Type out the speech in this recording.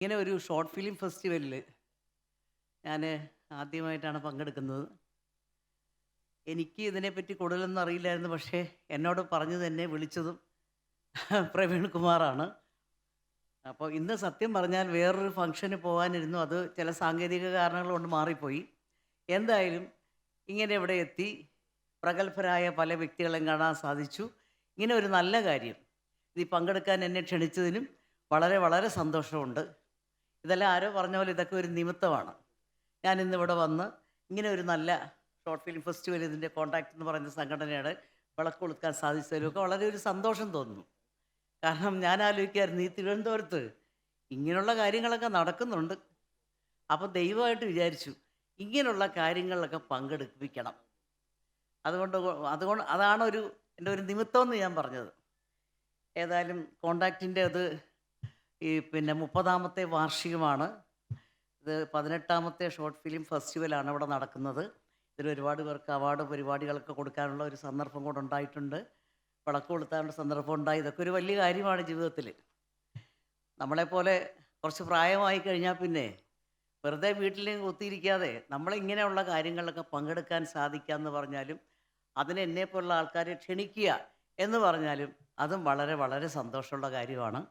ഇങ്ങനെ ഒരു short film ഫെസ്റ്റിവലിൽ ഞാൻ ആദ്യമായിട്ടാണ് പങ്കെടുക്കുന്നത്. എനിക്ക് ഇതിനെപ്പറ്റി കൂടുതലൊന്നും അറിയില്ലായിരുന്നു. പക്ഷേ എന്നോട് പറഞ്ഞു തന്നെ വിളിച്ചതും പ്രവീൺ കുമാറാണ്. അപ്പോൾ ഇന്ന് സത്യം പറഞ്ഞാൽ വേറൊരു ഫംഗ്ഷന് പോകാനിരുന്നു. അത് ചില സാങ്കേതിക കാരണങ്ങൾ കൊണ്ട് മാറിപ്പോയി. എന്തായാലും ഇങ്ങനെ ഇവിടെ എത്തി പ്രഗത്ഭരായ പല വ്യക്തികളെയും കാണാൻ സാധിച്ചു. ഇങ്ങനെ ഒരു നല്ല കാര്യം ഇതിൽ പങ്കെടുക്കാൻ എന്നെ ക്ഷണിച്ചതിനും വളരെ വളരെ സന്തോഷമുണ്ട്. ഇതെല്ലാം ആരോ പറഞ്ഞ പോലെ ഇതൊക്കെ ഒരു നിമിത്തമാണ്. ഞാനിന്നിവിടെ വന്ന് ഇങ്ങനെ ഒരു നല്ല ഷോർട്ട് ഫിലിം ഫെസ്റ്റിവൽ, ഇതിൻ്റെ കോൺടാക്റ്റ് എന്ന് പറയുന്ന സംഘടനയുടെ വിളക്ക് കൊളുത്താൻ സാധിച്ചതിലൊക്കെ വളരെ ഒരു സന്തോഷം തോന്നുന്നു. കാരണം ഞാൻ ആലോചിക്കായിരുന്നു, ഈ തിരുവനന്തപുരത്ത് ഇങ്ങനെയുള്ള കാര്യങ്ങളൊക്കെ നടക്കുന്നുണ്ട്. അപ്പോൾ ദൈവമായിട്ട് വിചാരിച്ചു ഇങ്ങനെയുള്ള കാര്യങ്ങളിലൊക്കെ പങ്കെടുപ്പിക്കണം. അതാണ് എൻ്റെ ഒരു നിമിത്തം എന്ന് ഞാൻ പറഞ്ഞത്. ഏതായാലും കോൺടാക്റ്റിൻ്റെ അത് പിന്നെ 30ാമത്തെ വാർഷികമാണ്. ഇത് 18ാമത്തെ ഷോർട്ട് ഫിലിം ഫെസ്റ്റിവലാണ് ഇവിടെ നടക്കുന്നത്. ഇതിൽ ഒരുപാട് പേർക്ക് അവാർഡ് പരിപാടികളൊക്കെ കൊടുക്കാനുള്ള ഒരു സന്ദർഭം കൂടെ ഉണ്ടായിട്ടുണ്ട്. വിളക്ക് കൊളുത്താനുള്ള സന്ദർഭം ഉണ്ടായി. ഇതൊക്കെ ഒരു വലിയ കാര്യമാണ് ജീവിതത്തിൽ. നമ്മളെപ്പോലെ കുറച്ച് പ്രായമായി കഴിഞ്ഞാൽ പിന്നെ വെറുതെ വീട്ടിൽ കുത്തിയിരിക്കാതെ നമ്മളിങ്ങനെയുള്ള കാര്യങ്ങളിലൊക്കെ പങ്കെടുക്കാൻ സാധിക്കുക എന്ന് പറഞ്ഞാലും, അതിന് എന്നെപ്പോലുള്ള ആൾക്കാരെ ക്ഷണിക്കുക എന്ന് പറഞ്ഞാലും അതും വളരെ വളരെ സന്തോഷമുള്ള കാര്യമാണ്.